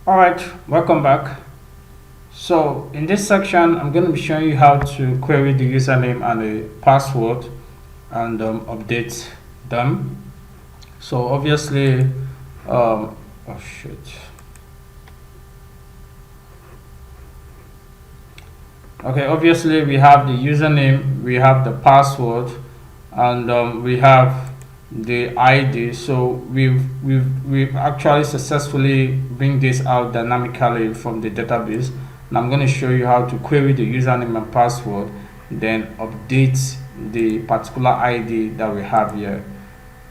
Alright, welcome back. So in this section, I'm going to be showing you how to query the username and the password and update them. So obviously, oh shit. Okay, obviously we have the username, we have the password, and we have the ID. So we've actually successfully bring this out dynamically from the database. And I'm going to show you how to query the username and password, then update the particular ID that we have here.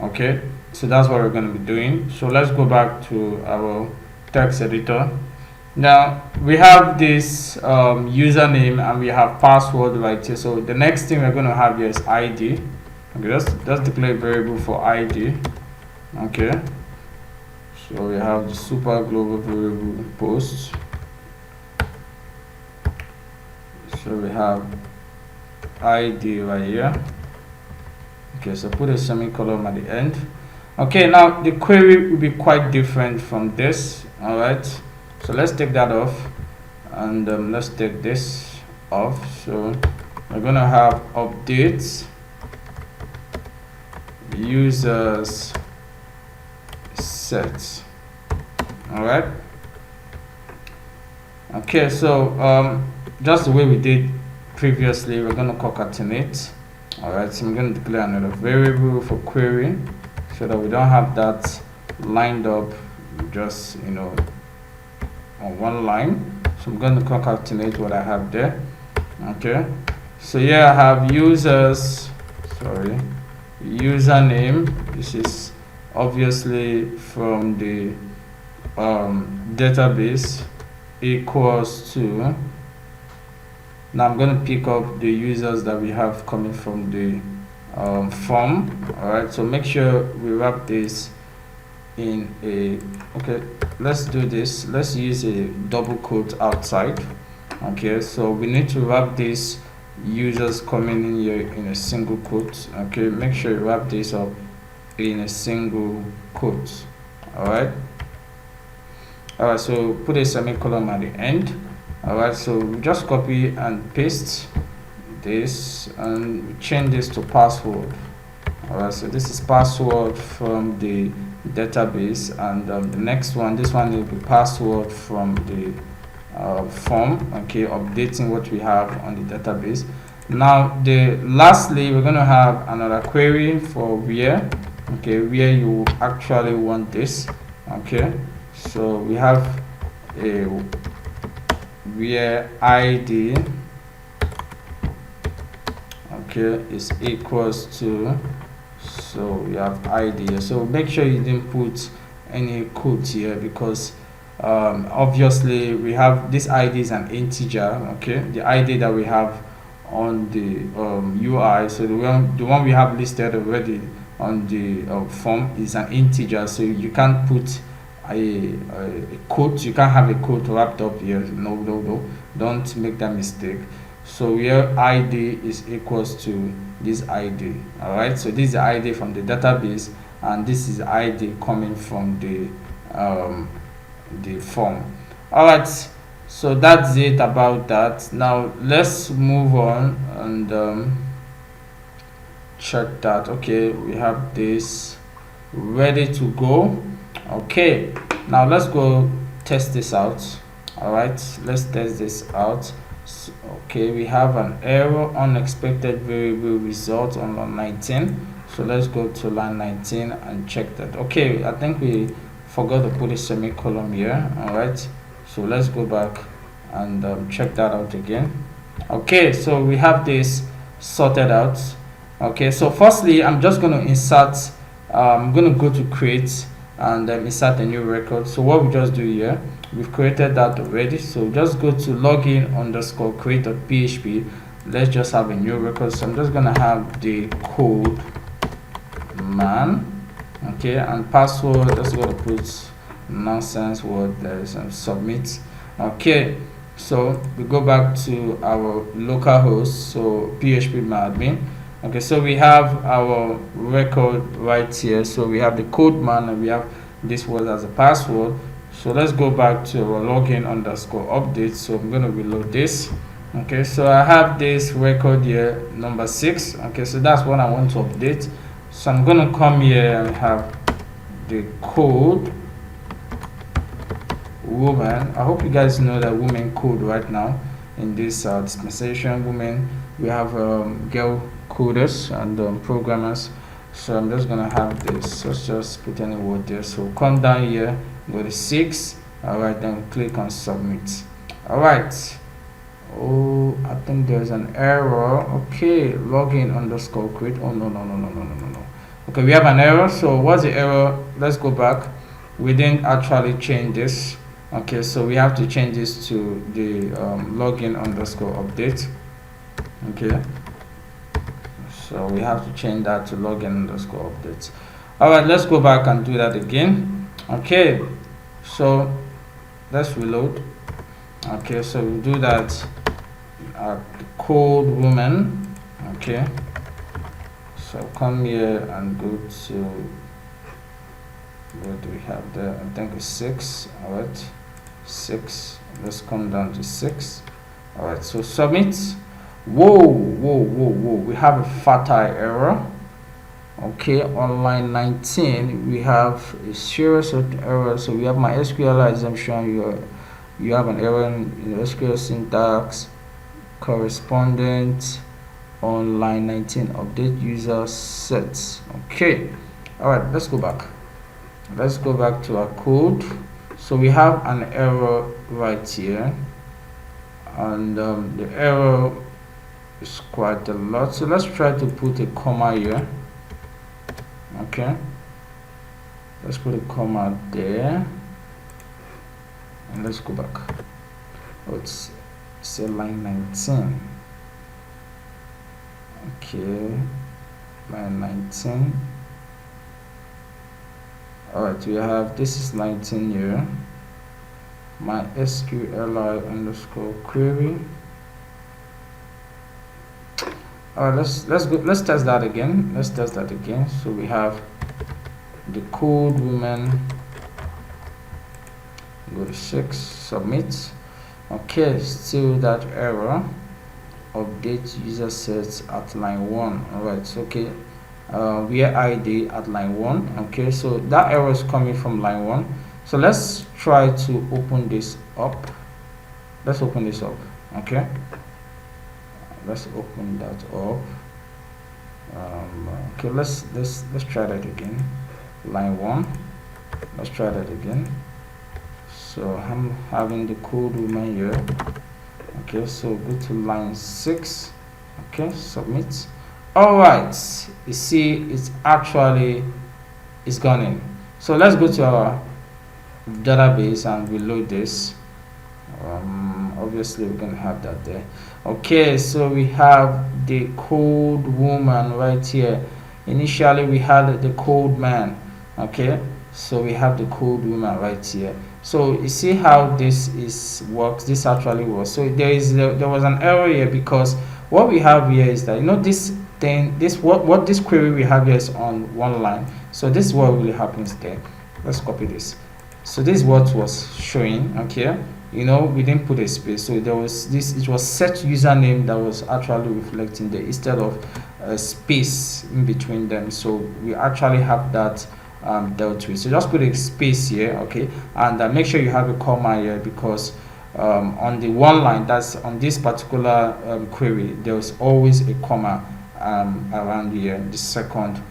Okay, so that's what we're going to be doing. So let's go back to our text editor. Now we have this username and we have password right here. So the next thing we're going to have here is ID. Okay, let's declare a variable for ID. Okay, so we have the super global variable post. So we have ID right here. Okay, so put a semicolon at the end. Okay, now the query will be quite different from this. All right, so let's take that off, and let's take this off. So we're gonna have updates users set. All right. Okay, so just the way we did previously, we're gonna concatenate. All right, so I'm gonna declare another variable for query so that we don't have that lined up just on one line. So I'm going to concatenate what I have there. Okay, so here I have username. This is obviously from the database equals to. Now I'm going to pick up the users that we have coming from the form. All right, so make sure we wrap this in a, okay, let's do this. Let's use a double quote outside. Okay, so we need to wrap these users coming in here in a single quote. Okay, make sure you wrap this up in a single quote. All right, so put a semicolon at the end. All right, so we just copy and paste this and change this to password. All right, so this is password from the database, and the next one, this one will be password from the form. Okay, updating what we have on the database. Now lastly, we're going to have another query for where. Okay, where you actually want this. Okay, so we have a where ID, okay, is equals to, so we have ID. So make sure you didn't put any quote here, because obviously we have this ID is an integer. Okay, the ID that we have on the UI, so the one we have listed already on the form is an integer, so you can't put a quote. You can't have a quote wrapped up here. No, don't make that mistake. So here ID is equals to this ID. All right, so this is the ID from the database, and this is ID coming from the form. All right, so that's it about that. Now let's move on and check that. Okay, we have this ready to go. Okay, now let's go test this out. All right, let's test this out. So, okay, we have an error, unexpected variable result on line 19. So let's go to line 19 and check that. Okay, I think we forgot to put a semicolon here. All right, so let's go back and check that out again. Okay, so we have this sorted out. Okay, so firstly, I'm just going to insert, I'm going to go to create and insert a new record. So what we just do here, we've created that already, so just go to login underscore create.php. Let's just have a new record. So I'm just gonna have the code man, okay, and password. Just gonna put nonsense word there is and submit. Okay, so we go back to our local host, so phpMyAdmin. Okay, so we have our record right here. So we have the code man and we have this word as a password. So let's go back to our login underscore update. So I'm going to reload this. Okay, so I have this record here, number 6. Okay, so that's what I want to update. So I'm going to come here and have the code woman. I hope you guys know that women code right now in this dispensation. Women, we have girl coders and programmers. So I'm just gonna have this. Let's just put any word there. So come down here, go to 6. All right, then click on submit. All right. Oh, I think there's an error. Okay, login underscore create. Oh no. Okay, we have an error. So what's the error? Let's go back. We didn't actually change this. Okay, so we have to change this to the login underscore update. Okay, so we have to change that to login underscore update. All right, let's go back and do that again. Okay, so let's reload. Okay, so we'll do that at code woman. Okay, so come here and go to, where do we have there? I think it's 6. All right, 6. Let's come down to 6. All right, so submit. Whoa, we have a fatal error. Okay, on line 19 we have a serious error. So we have MySQL assumption. You have an error in SQL syntax correspondent on line 19. Update user sets. Okay, all right, let's go back. Let's go back to our code. So we have an error right here, and the error is quite a lot. So let's try to put a comma here. Okay, let's put a comma there, and let's go back. Let's say line 19. Okay, line 19. All right, we have, this is 19 here. MySQLi underscore query. All right, let's test that again. Let's test that again. So we have the code woman. Go to 6, submit. Okay, still that error. Update user sets at line 1. All right, so okay, where ID at line 1. Okay, so that error is coming from line 1. So let's try to open this up. Let's open this up. Okay, let's open that up. Okay, let's try that again. Line 1. Let's try that again. So I'm having the code woman here. Okay, so go to line 6. Okay, submit. All right, you see it's gone in. So let's go to our database and reload this. Obviously we're gonna have that there. Okay, so we have the code woman right here. Initially we had the code man. Okay, so we have the code woman right here. So you see how this works. This actually works. So there was an error here, because what we have here is that, you know, this thing, what this query we have here is on one line. So this is what really happens there. Let's copy this. So this is what was showing. Okay, you know, we didn't put a space, so there was this, it was set username that was actually reflecting there instead of a space in between them. So we actually have that dealt with. So just put a space here. Okay, and make sure you have a comma here, because on the one line, that's on this particular query, there was always a comma around here, the second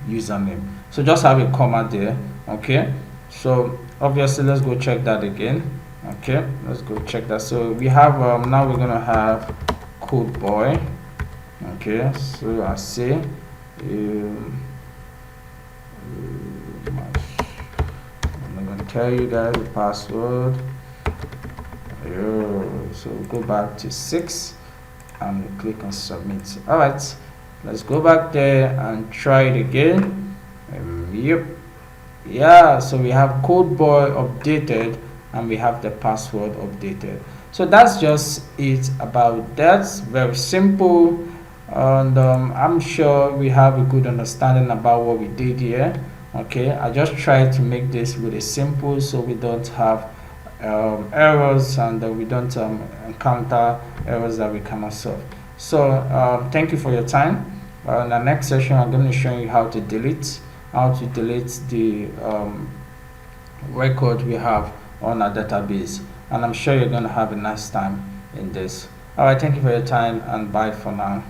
username. So just have a comma there. Okay, so obviously let's go check that again. Okay, let's go check that. So we have now we're gonna have code boy. Okay, so I say I'm gonna tell you guys the password. So go back to 6 and click on submit. All right, let's go back there and try it again. Yep, yeah, so we have code boy updated and we have the password updated. So that's just it about that. Very simple, and I'm sure we have a good understanding about what we did here. Okay, I just try to make this really simple so we don't have errors, and we don't encounter errors that we cannot solve. So thank you for your time. In the next session, I'm going to show you how to delete the record we have on our database, and I'm sure you're going to have a nice time in this. All right, thank you for your time, and bye for now.